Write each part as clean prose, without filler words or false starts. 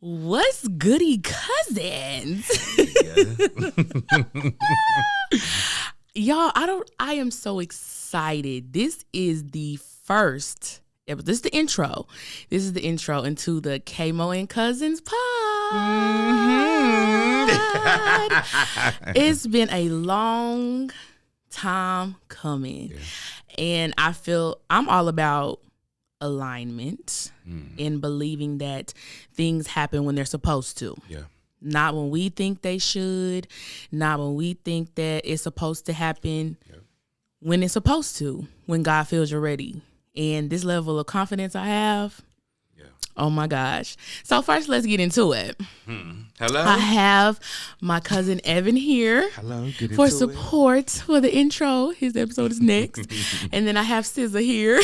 What's goody cousins? Y'all, I am so excited. This is the first. This is the intro. This is the intro into the KMo and Cousins pod. It's been a long time coming. Yeah. And I feel I'm all about alignment and believing that things happen when they're supposed to. Yeah. Not when we think they should, not when we think that it's supposed to happen, when it's supposed to, when God feels you're ready. And this level of confidence I have, oh my gosh. So first, let's get into it. Hello. I have my cousin Evin here. Hello. For support for the intro. His episode is next. And then I have SZA here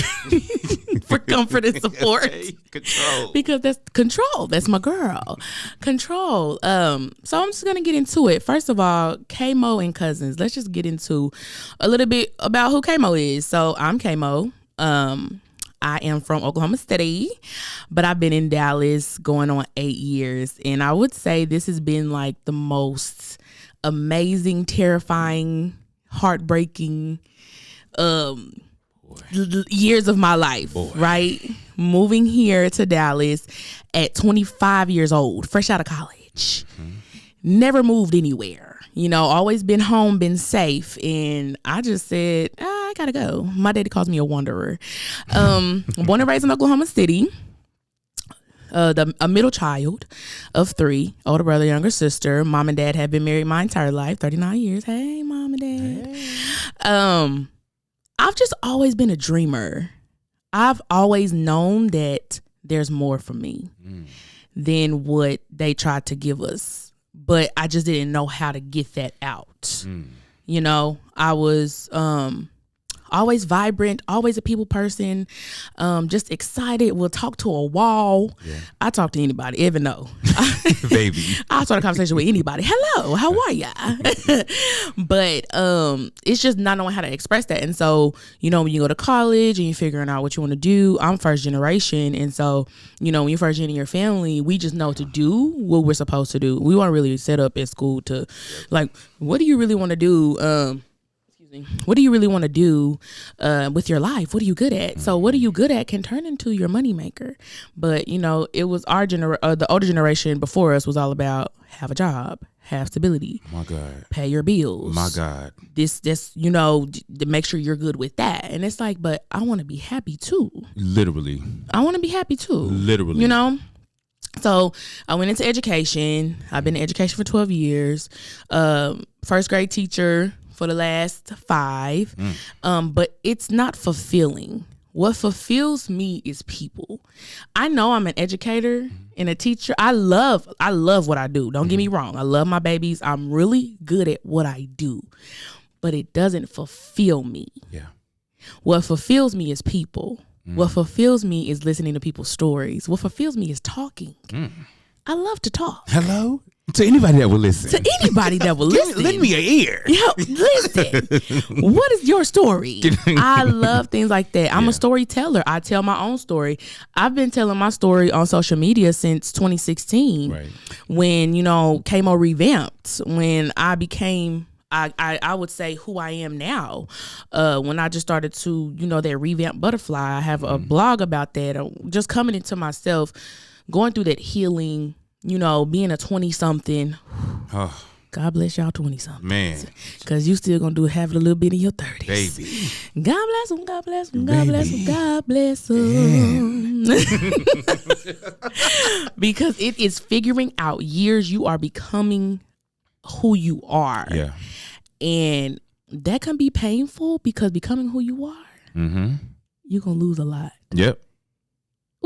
for comfort and support. Okay. Control. Because that's control. That's my girl. Control. So I'm just gonna get into it. First of all, KMo and Cousins. Let's just get into a little bit about who KMo is. So I'm KMo. I am from Oklahoma City, but I've been in Dallas going on 8 years. And I would say this has been like the most amazing, terrifying, heartbreaking years of my life, right? Moving here to Dallas at 25 years old, fresh out of college. Never moved anywhere. You know, always been home, been safe. And I just said, I gotta go. My daddy calls me a wanderer. Born and raised in Oklahoma City. A middle child of 3, older brother, younger sister. Mom and dad have been married my entire life, 39 years. Hey, mom and dad. Hey. I've just always been a dreamer. I've always known that there's more for me than what they tried to give us. But I just didn't know how to get that out. You know, I was always vibrant, always a people person, just excited. We'll talk to a wall. Yeah. I talk to anybody, even though. Baby. I'll start a conversation with anybody. Hello, how are ya? But it's just not knowing how to express that. And so, you know, when you go to college and you're figuring out what you want to do, I'm first generation. And so, you know, when you're first gen in your family, we just know to do what we're supposed to do. We weren't really set up at school to, like, what do you really want to do? What do you really want to do with your life? What are you good at? So what are you good at can turn into your moneymaker. But, you know, it was the older generation before us was all about have a job, have stability. My God. Pay your bills. My God. This, you know, to make sure you're good with that. And it's like, but I want to be happy too. Literally. I want to be happy too. Literally. You know? So I went into education. I've been in education for 12 years. First grade teacher for the last 5. But it's not fulfilling. What fulfills me is people. I know I'm an educator and a teacher. I love what I do. Don't get me wrong. I love my babies. I'm really good at what I do. But it doesn't fulfill me. Yeah. What fulfills me is people. What fulfills me is listening to people's stories. What fulfills me is talking. I love to talk. Hello? To anybody that will listen. To anybody that will listen. Lend me an ear. Yo, listen. What is your story? I love things like that. I'm a storyteller. I tell my own story. I've been telling my story on social media since 2016. Right. When, you know, KMo revamped. When I became, I would say who I am now. When I just started to, you know, that revamped butterfly. I have a blog about that. Just coming into myself, going through that healing. You know, being a 20-something, God bless y'all 20-something. Man. Because you still going to have it a little bit in your 30s. Baby. God bless them, God bless them, God bless them, God bless them. Because it is figuring out years you are becoming who you are. Yeah. And that can be painful because becoming who you are, you're going to lose a lot. Yep.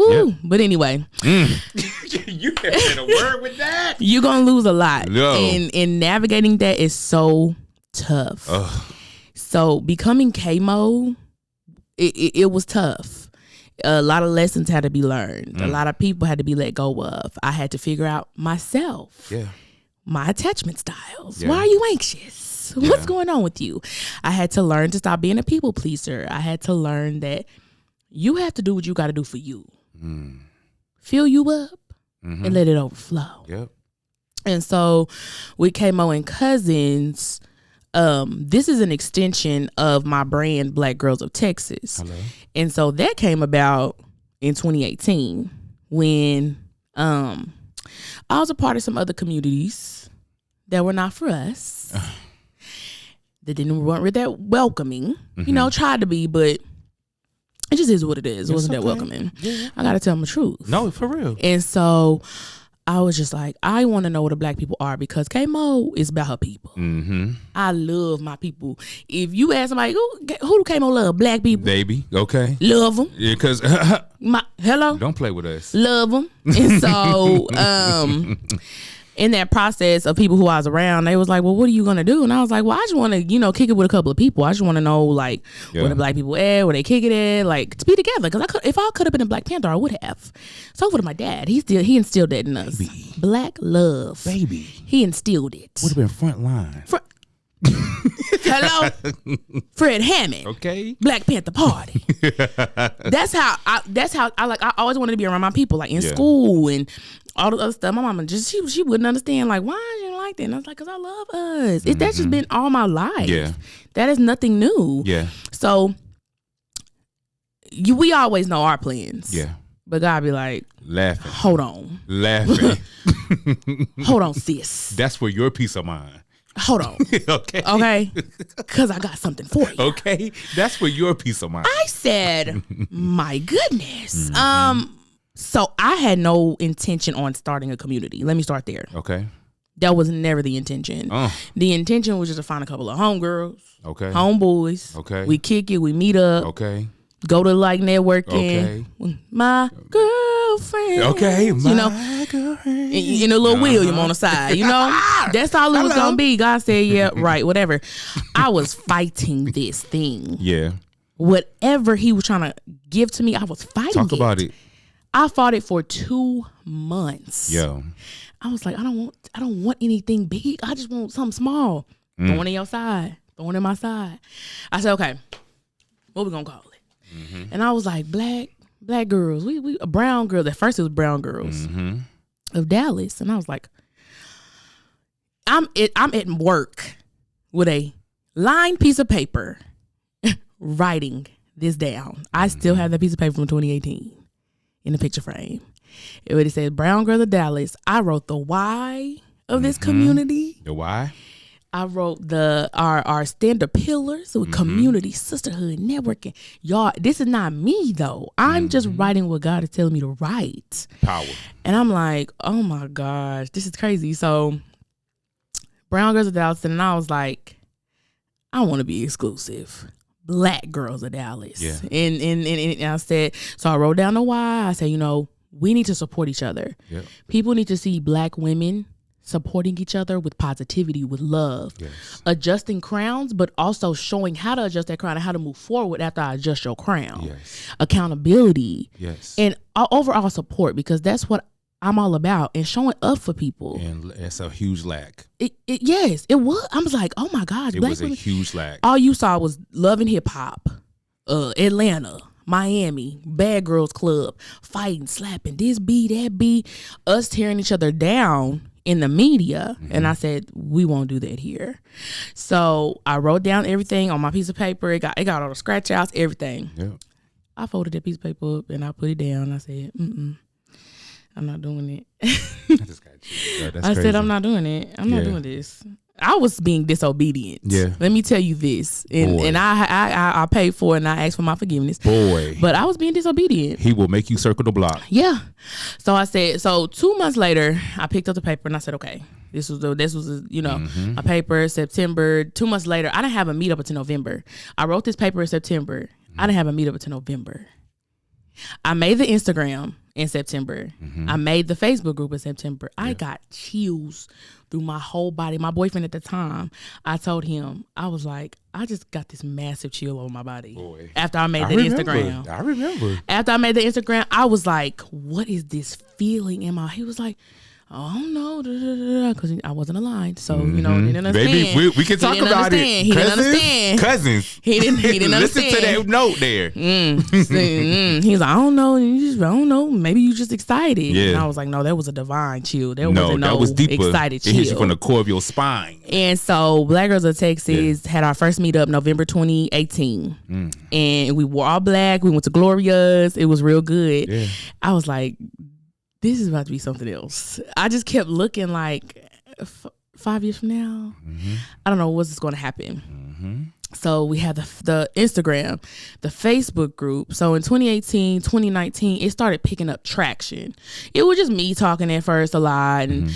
Ooh, but anyway. You can't say a word with that. You're going to lose a lot. No. And navigating that is so tough. Ugh. So becoming KMo, it was tough. A lot of lessons had to be learned. A lot of people had to be let go of. I had to figure out myself. Yeah. My attachment styles. Yeah. Why are you anxious? Yeah. What's going on with you? I had to learn to stop being a people pleaser. I had to learn that you have to do what you got to do for you. Fill you up. and let it overflow. Yep. And so with KMo and Cousins, this is an extension of my brand, Black Girls of Texas. Hello. And so that came about in 2018 when I was a part of some other communities that were not for us. That weren't really that welcoming. You know, tried to be, but it just is what it is. It wasn't that welcoming. Yeah. I gotta tell them the truth. No, for real. And so I was just like, I want to know what the Black people are, because KMo is about her people. I love my people. If you ask somebody, who do KMo love? Black people. Baby, okay. Love them. Yeah, because hello. Don't play with us. Love them. And so in that process of people who I was around, they was like, well, what are you going to do? And I was like, well, I just want to, kick it with a couple of people. I just want to know, like, where the Black people at, where they kick it at, like, to be together. Because if I could have been a Black Panther, I would have. So would my dad. He instilled that in us. Baby. Black love. Baby. He instilled it. Would have been front line. Hello? Fred Hammond. Okay. Black Panther Party. That's how I always wanted to be around my people, like in school and all the other stuff. My mama she wouldn't understand, like, why you like that? And I was like, because I love us. That's just been all my life. Yeah. That is nothing new. Yeah. So we always know our plans. Yeah. But God be like, laughing. Hold on. Laughing. Hold on, sis. That's for your peace of mind. Hold on. Okay. Because I got something for you. Okay. That's for your peace of mind. I said, my goodness. So I had no intention on starting a community. Let me start there. Okay. That was never the intention. The intention was just to find a couple of homegirls. Okay. Homeboys. Okay. We kick it. We meet up. Okay. Go to like networking. Okay. My girlfriend. Okay. My girlfriend. In a little William on the side. That's all it was going to be. God said, yeah, right, whatever. I was fighting this thing. Yeah. Whatever he was trying to give to me, I was fighting Talk about it. I fought it for 2 months. Yo. I was like, I don't want anything big. I just want something small. Throwing in your side. Throwing in my side. I said, okay, what we gonna call it? And I was like, black girls. We brown girls. At first it was brown girls of Dallas. And I was like, I'm at work with a lined piece of paper writing this down. I still have that piece of paper from 2018 in the picture frame. It would say brown girls of Dallas. I wrote the why of this community. The why? I wrote our standard pillars with community, sisterhood, networking. Y'all, this is not me though. I'm just writing what God is telling me to write. Power. And I'm like, oh my gosh, this is crazy. So brown girls of Dallas, and I was like, I want to be exclusive. Black girls of Dallas. Yeah. And I said, so I wrote down the why. I said, we need to support each other. Yep. People need to see Black women supporting each other with positivity, with love, adjusting crowns, but also showing how to adjust that crown and how to move forward after I adjust your crown. Accountability. And overall support, because that's what I'm all about, and showing up for people. And it's a huge lack. Yes, it was. I was like, oh my gosh. It was a huge lack. All you saw was Love and Hip Hop, Atlanta, Miami, Bad Girls Club, fighting, slapping, this beat, that beat, us tearing each other down in the media. And I said, we won't do that here. So I wrote down everything on my piece of paper. It got all the scratch outs, everything. I folded that piece of paper up and I put it down. I said, I'm not doing it. I just got you. That's crazy. said, I'm not doing it. I'm not doing this. I was being disobedient. Let me tell you this. And I paid for it and I asked for my forgiveness. But I was being disobedient. He will make you circle the block. Yeah. So I said, 2 months later, I picked up the paper and I said, okay, this was a paper, September. 2 months later, I didn't have a meetup until November. I wrote this paper in September. I didn't have a meetup until November. I made the Instagram in September. I made the Facebook group in September. I got chills through my whole body. My boyfriend at the time, I told him, I was like, I just got this massive chill over my body. After I made the Instagram. I remember. After I made the Instagram, I was like, what is this feeling in my... He was like, I don't know, because I wasn't aligned. So, you know, he didn't understand. Baby, we can talk about it. He didn't understand. Cousins. He didn't understand. Listen to that note there. He's like, I don't know. I don't know. Maybe you just excited. Yeah. And I was like, no, that was a divine chill. That was deeper. Excited chill. It hit you from the core of your spine. And so Black Girls of Texas had our first meetup November 2018. And we wore all black. We went to Gloria's. It was real good. Yeah. I was like, this is about to be something else. I just kept looking like 5 years from now, I don't know what's going to happen. So we had the Instagram, the Facebook group. So in 2018, 2019, it started picking up traction. It was just me talking at first a lot. And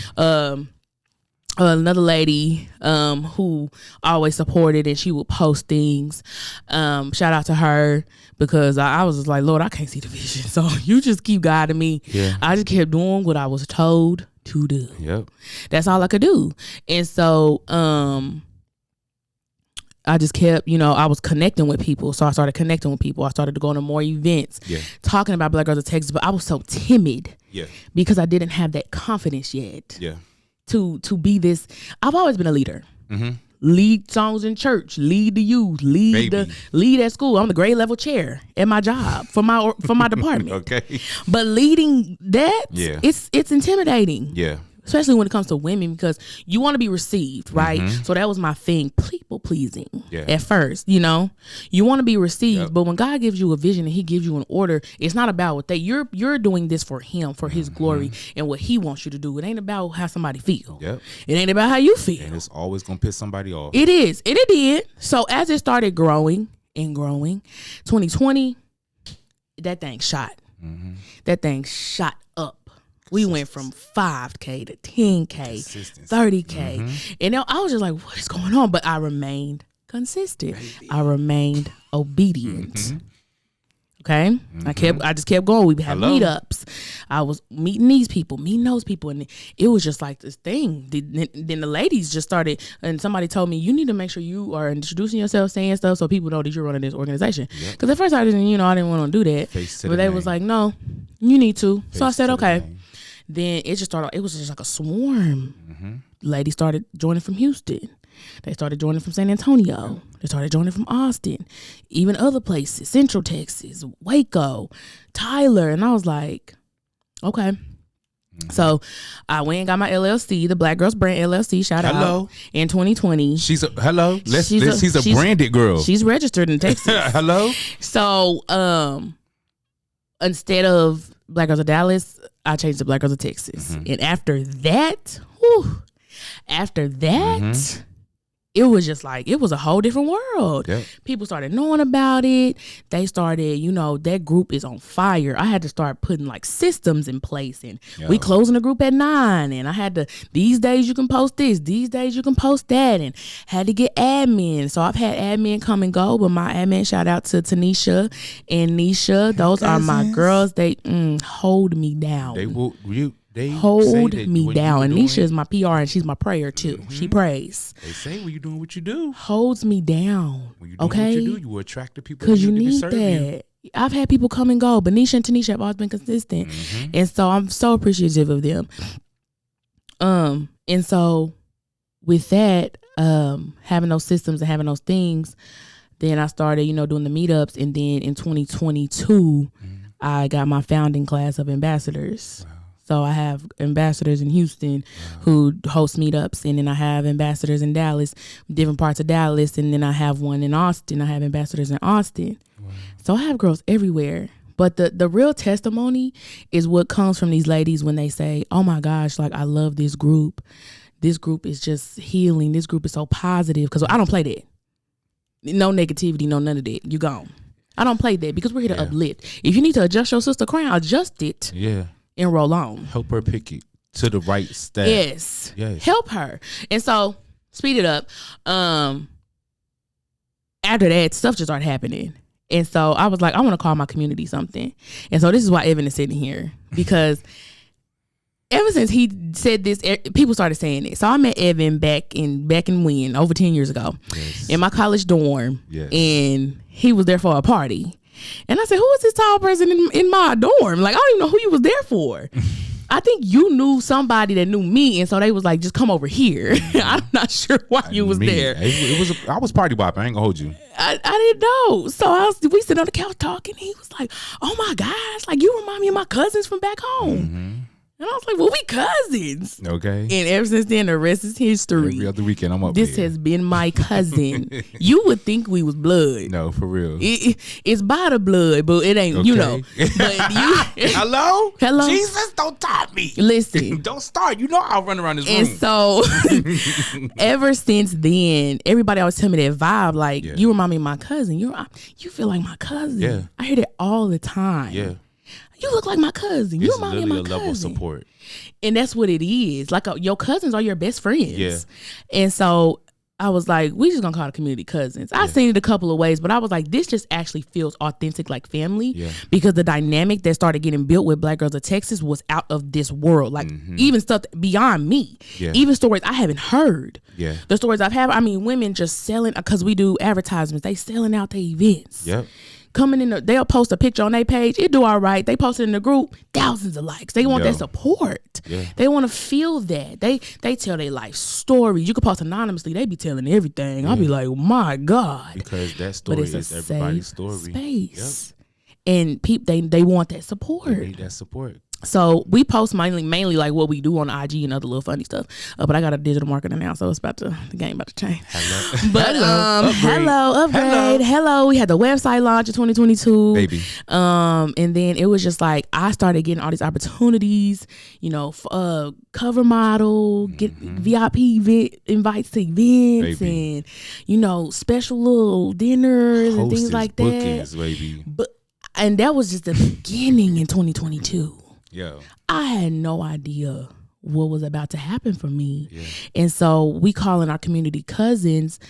another lady who always supported, and she would post things. Shout out to her, because I was just like, Lord, I can't see the vision. So you just keep guiding me. Yeah. I just kept doing what I was told to do. Yep. That's all I could do. And so I just kept, I was connecting with people. So I started connecting with people. I started to go to more events, talking about Black Girls of Texas, but I was so timid because I didn't have that confidence yet to be this. I've always been a leader. Lead songs in church, lead the youth, lead at school. I'm the grade level chair at my job for my department. Okay. But leading that, it's intimidating. Yeah. Especially when it comes to women, because you want to be received, right? So that was my thing, people pleasing at first, you want to be received, but when God gives you a vision and he gives you an order, it's not about what you're doing this for him, for his glory and what he wants you to do. It ain't about how somebody feel. It ain't about how you feel. And it's always going to piss somebody off. It is. And it did. So as it started growing and growing, 2020, that thing shot. That thing shot up. We went from 5K to 10K, 30K. And I was just like, what is going on? But I remained consistent. I remained obedient. Okay? I just kept going. We had meetups. I was meeting these people, meeting those people. And it was just like this thing. Then the ladies just started, and somebody told me, you need to make sure you are introducing yourself, saying stuff so people know that you're running this organization. Because at first I didn't want to do that. But they was like, no, you need to. So I said, okay. Then it just started. It was just like a swarm. Ladies started joining from Houston. They started joining from San Antonio. They started joining from Austin, even other places, Central Texas, Waco, Tyler. And I was like, okay. So I went and got my LLC, the Black Girls Brand LLC. Shout out in 2020. She's a branded girl. She's registered in Texas. So instead of Black Girls of Dallas, I changed to Black Girls of Texas. And after that, it was just like, it was a whole different world. People started knowing about it. They started, that group is on fire. I had to start putting like systems in place, and we closing the group at 9. And I had to, these days you can post this, these days you can post that, and had to get admin. So I've had admin come and go, but my admin, shout out to Tanisha and Nisha. Those are my girls. They hold me down. They hold me down. And Nisha is my PR, and she's my prayer too. She prays. They say when you're doing what you do, holds me down. When you're doing what you do, you will attract the people because you need that. I've had people come and go, but Nisha and Tanisha have always been consistent, and so I'm so appreciative of them. And so with that, having those systems and having those things, then I started, doing the meetups, and then in 2022, I got my founding class of ambassadors. Wow. So I have ambassadors in Houston who host meetups, and then I have ambassadors in Dallas, different parts of Dallas, and then I have one in Austin. I have ambassadors in Austin. Wow. So I have girls everywhere. But the real testimony is what comes from these ladies when they say, oh my gosh, like, I love this group. This group is just healing. This group is so positive. Because I don't play that. No negativity, no none of that. You gone. I don't play that because we're here to uplift. If you need to adjust your sister crown, adjust it. Yeah. And roll on. Help her pick it to the right staff. Yes. Help her. And so, speed it up. After that, stuff just started happening. And so, I was like, I want to call my community something. And so, this is why Evin is sitting here. Because ever since he said this, people started saying it. So, I met Evin back in when? Over 10 years ago. Yes. In my college dorm. Yes. And he was there for a party. And I said, who is this tall person in my dorm? Like, I don't even know who you was there for. I think you knew somebody that knew me, and so they was like, just come over here. I'm not sure why you was there. I was party bopping. I ain't gonna hold you. I didn't know. So we sit on the couch talking. He was like, oh my gosh, like you remind me of my cousins from back home. Mm-hmm. And I was like, well, we cousins. Okay. And ever since then, the rest is history. Every other weekend, I'm up This there. has been my cousin. You would think we was blood. No, for real. It's by the blood, but it ain't, okay. you know. But Hello? Hello? Jesus, don't top me. Listen. Don't start. You know I'll run around this room. And so, ever since then, everybody always tell me that vibe, like, you remind me of my cousin. You feel like my cousin. Yeah. I hear that all the time. Yeah. You look like my cousin. You remind me of my cousin. It's literally a level of support. And that's what it is. Like your cousins are your best friends. Yeah. And so I was like, we just gonna call it community cousins. I seen it a couple of ways, but I was like, this just actually feels authentic, like family, because the dynamic that started getting built with Black Girls of Texas was out of this world. Like even stuff beyond me, even stories I haven't heard. Yeah. The stories I've had. I mean, women just selling, because we do advertisements. They selling out their events. Yep. Coming in, they'll post a picture on their page. It do all right. They post it in the group, thousands of likes. They want that support. Yeah. They want to feel that. They tell their life stories. You can post anonymously. They be telling everything. I'll be like, oh my God. Because that story is everybody's story. Space. Yep. And they want that support. They need that support. So we post mainly like what we do on IG and other little funny stuff. But I got a digital marketer now, so the game about to change. Hello. But upgrade. Hello. We had the website launch in 2022. Baby. And then it was just like I started getting all these opportunities, cover model, get VIP invites to events, baby. And special little dinners and things like that. Bookings, baby. And that was just the beginning in 2022. Yeah. I had no idea what was about to happen for me. Yeah. And so we calling our community cousins.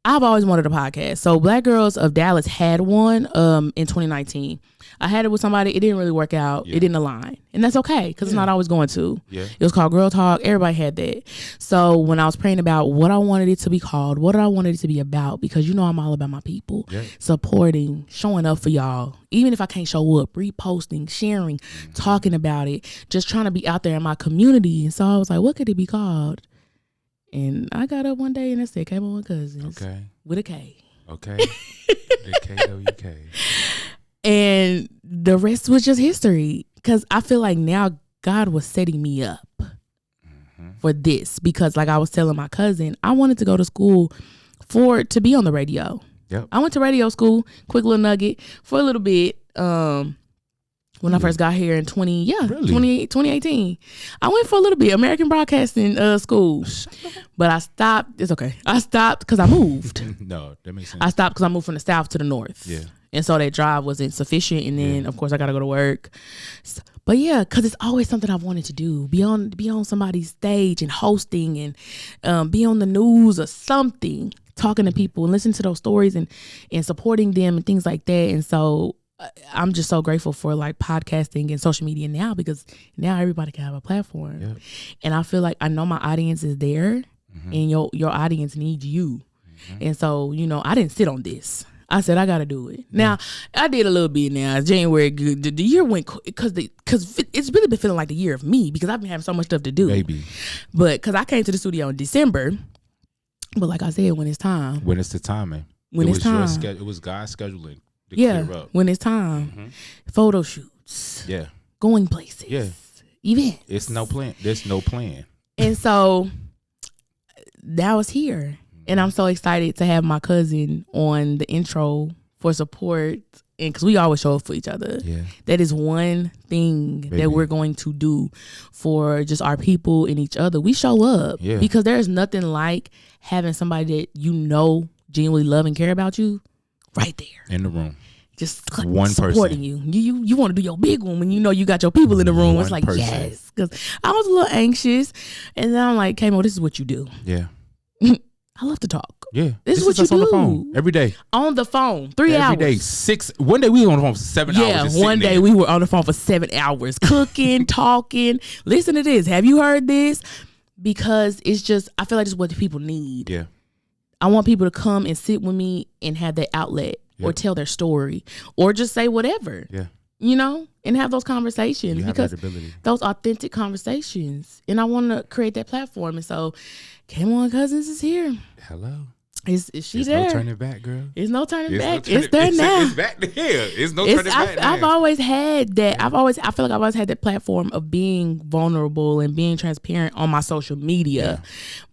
I've always wanted a podcast. So Black Girls of Dallas had one in 2019. I had it with somebody. It didn't really work out. Yeah. It didn't align. And that's okay, because it's not always going to. Yeah. It was called Girl Talk. Everybody had that. So when I was praying about what I wanted it to be called, what I wanted it to be about, because I'm all about my people, supporting, showing up for y'all. Even if I can't show up, reposting, sharing, talking about it, just trying to be out there in my community. And so I was like, what could it be called? And I got up one day and I said, KMo Kousins. Okay. With a K. Okay. The KWK. And the rest was just history. Because I feel like now God was setting me up for this. Because like I was telling my cousin, I wanted to go to school to be on the radio. Yep. I went to radio school, quick little nugget, for a little bit. When I first got here in 2018. I went for a little bit, American Broadcasting School. But I stopped. It's okay. I stopped because I moved. No, that makes sense. I stopped because I moved from the South to the North. Yeah. And so that drive wasn't sufficient. And then, of course, I got to go to work. But yeah, because it's always something I've wanted to do. Be on somebody's stage and hosting and be on the news or something. Talking to people and listening to those stories and supporting them and things like that. And so I'm just so grateful for like podcasting and social media now, because now everybody can have a platform. Yep. And I feel like I know my audience is there and your audience needs you. And so, I didn't sit on this. I said, I got to do it. Now, I did a little bit now. January, the year went, because it's really been feeling like the year of me, because I've been having so much stuff to do. Baby. But because I came to the studio in December, but like I said, when it's time. When it's the timing. When it's time. It was God scheduling. Clear up. When it's time. Photo shoots. Yeah. Going places. Yeah. Events. It's no plan. There's no plan. And so that was here. And I'm so excited to have my cousin on the intro for support. And because we always show up for each other. Yeah. That is one thing that we're going to do for just our people and each other. We show up. Yeah. Because there's nothing like having somebody that genuinely love and care about you right there. In the room. Just one supporting person. You want to do your big one when you got your people in the room. It's like, yes. Because I was a little anxious. And then I'm like, KMo, this is what you do. Yeah. I love to talk. Yeah. This is what you do. On the phone every day. On the phone. 3 hours. Every day. One day we were on the phone for 7 hours. Yeah, one day we were on the phone for 7 hours. Cooking, talking. Listen to this. Have you heard this? Because it's just, I feel like it's what the people need. Yeah. I want people to come and sit with me and have that outlet or tell their story or just say whatever. Yeah. and have those conversations, because that ability. those authentic conversations. And I want to create that platform. And so KMo Kousins is here. Hello. Is she It's there? no turning back, girl. It's no turning back. No it's there now. It's back to here. It's no turning back now. I've always had that. I feel like I've always had that platform of being vulnerable and being transparent on my social media,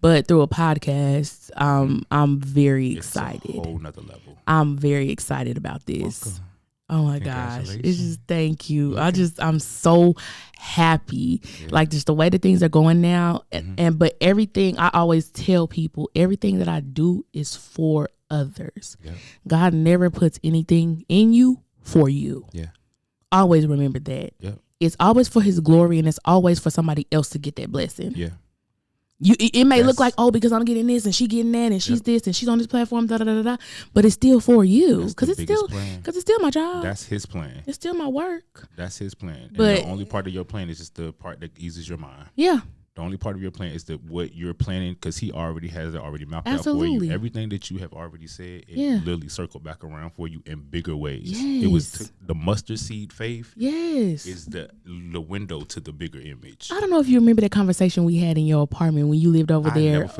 but through a podcast, I'm very excited. It's a whole nother level. I'm very excited about this. Welcome. Oh my gosh. It's just, thank you. I'm so happy. Yeah. Like just the way that things are going now. But everything, I always tell people, everything that I do is for others. Yeah. God never puts anything in you for you. Yeah. Always remember that. Yeah. It's always for his glory, and it's always for somebody else to get that blessing. Yeah. It may look like, because I'm getting this and she getting that and she's this and she's on this platform, but it's still for you, because it's still my job. That's his plan. It's still my work. That's his plan. But the only part of your plan is just the part that eases your mind. Yeah. The only part of your plan is what you're planning, because he already has it already mapped out for you. Everything that you have already said, it literally circled back around for you in bigger ways. Yes. It was the mustard seed faith. Yes. Is the window to the bigger image. I don't know if you remember that conversation we had in your apartment when you lived over there,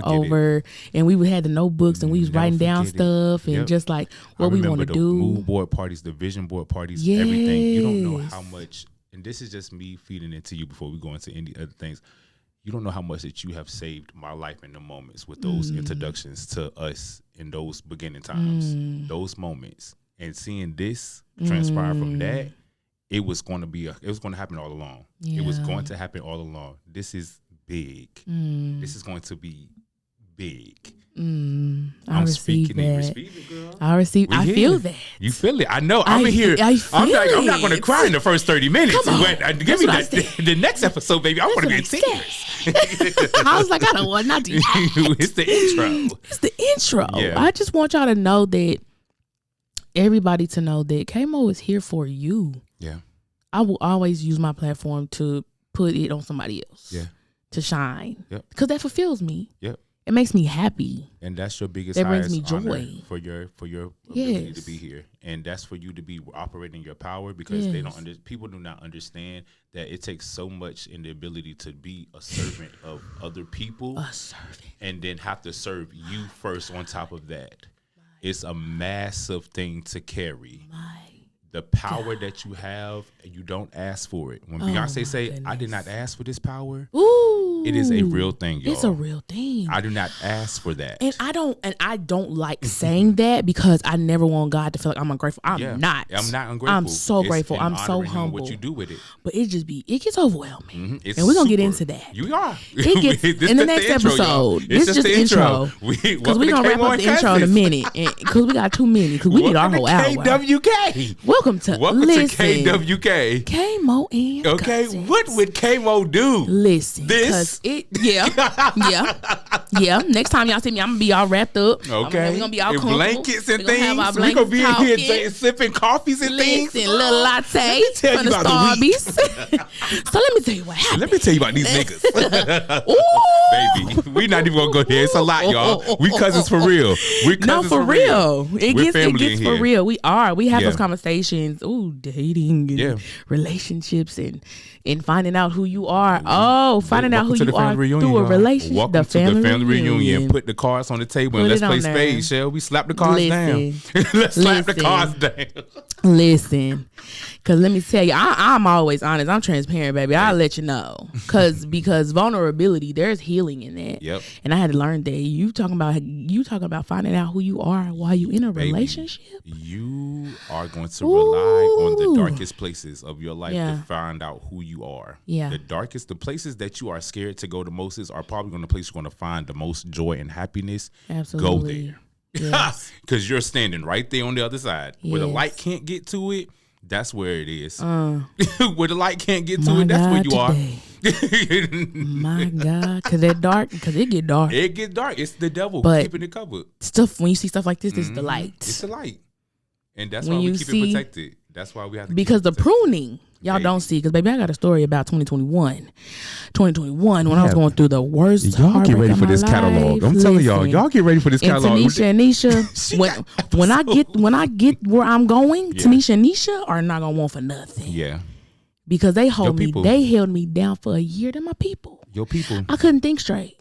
and we had the notebooks and we was writing down stuff and just like what we want to do. Mood board parties, the vision board parties, everything. You don't know how much, and this is just me feeding into you before we go into any other things. You don't know how much that you have saved my life in the moments with those introductions to us in those beginning times, those moments, and seeing this transpire from that. It was going to happen all along. Yeah. It was going to happen all along. This is big. This is going to be big. I'm speaking that. Receive it, girl. I feel that. You feel it. I know. I'm here. I'm not going to cry in the first 30 minutes. Give me the next episode, baby. I want to be in tears. I was like, I don't want not to. It's the intro. It's the intro. Yeah. I just want y'all to know that, everybody to know that KMo is here for you. Yeah. I will always use my platform to put it on somebody else. Yeah. To shine. Yep. Because that fulfills me. Yep. It makes me happy, and that's your biggest. That brings me joy for your ability to be here, and that's for you to be operating your power, because they don't. People do not understand that it takes so much in the ability to be a servant of other people, and then have to serve you first on top of that. It's a massive thing to carry. The power that you have, you don't ask for it. When Beyonce say, "I did not ask for this power," it is a real thing, y'all. It's a real thing. I do not ask for that, and I don't like saying that, because I never want God to feel like I'm ungrateful. I'm not ungrateful. I'm so grateful. I'm so humble. What you do with it, but it gets overwhelming, and we're gonna get into that. You are. It gets in the next episode. This is just the intro, because we're gonna wrap up the intro in a minute, because we got too many. Because we need our whole hour. KWK. Welcome to KWK. KMo and okay, Kousins. What would KMo do? Listen, this yeah. Next time y'all see me, I'm gonna be all wrapped up. Okay, we're gonna be all comfortable. Blankets and things. We're gonna be in here sipping coffees and things. Little latte from the Starbucks. So let me tell you what happened. Let me tell you about these niggas. Baby, we not even gonna go there. It's a lot, y'all. We cousins for real. We cousins for real. It We're gets for real. We have those conversations. Ooh, dating and relationships and finding out who you are. Finding out who you are through a relationship. Welcome to the family reunion. Put the cards on the table and let's play spades, shall we? Slap the cards down. Let's slap the cards down. Listen, because let me tell you, I'm always honest. I'm transparent, baby. I'll let you know. Because vulnerability, there's healing in that. Yep. And I had to learn that. You talking about finding out who you are while you in a relationship. You are going to rely on the darkest places of your life to find out who you are. Yeah. The places that you are scared to go the most are probably going to the place you're going to find the most joy and happiness. Absolutely. Go there. Yes. Because you're standing right there on the other side. Where the light can't get to it, that's where it is. Where the light can't get to it, that's where you are. My God. Because it get dark. It gets dark. It's the devil keeping it covered. When you see stuff like this, it's the light. It's the light. And that's why we keep it protected. That's why we have to because the pruning, y'all don't see. Because, baby, I got a story about 2021. 2021, when I was going through the worst y'all get ready for this catalog. I'm telling y'all get ready for this catalog. And Tanisha, when I get where I'm going, Tanisha and Nisha are not going to want for nothing. Yeah. because they held me down for a year. They're my people. Your people. I couldn't think straight.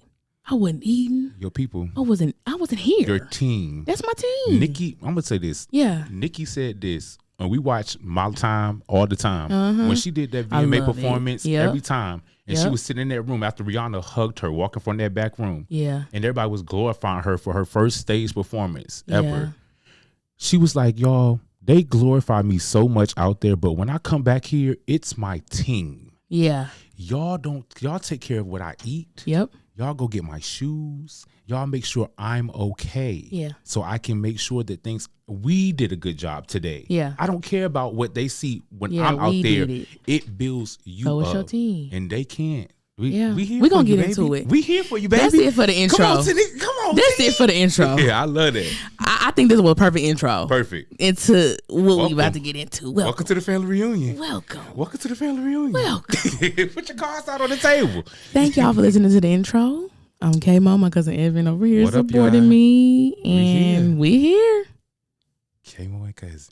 I wasn't eating. Your people. I wasn't here. Your team. That's my team. Nikki, I'm gonna say this. Yeah. Nikki said this, and we watch My Time all the time. When she did that VMA performance, every time, and she was sitting in that room after Rihanna hugged her, walking from that back room. Yeah. And everybody was glorifying her for her first stage performance ever. She was like, y'all, they glorify me so much out there, but when I come back here, it's my team. Yeah. Y'all take care of what I eat. Yep. Y'all go get my shoes. Y'all make sure I'm okay. Yeah. So I can make sure that we did a good job today. Yeah. I don't care about what they see when I'm out there. It builds you up. So it's your team. And they can't. We We're going to get into it. We here for you, baby. That's it for the intro. Come on. That's it for the intro. Yeah, I love that. I think this was a perfect intro. Perfect. Into what we about to get into. Welcome to the family reunion. Welcome to the family reunion. Put your cards out on the table. Thank y'all for listening to the intro. I'm KMo, my cousin Evin over here supporting me. And we here. KMo Kousins.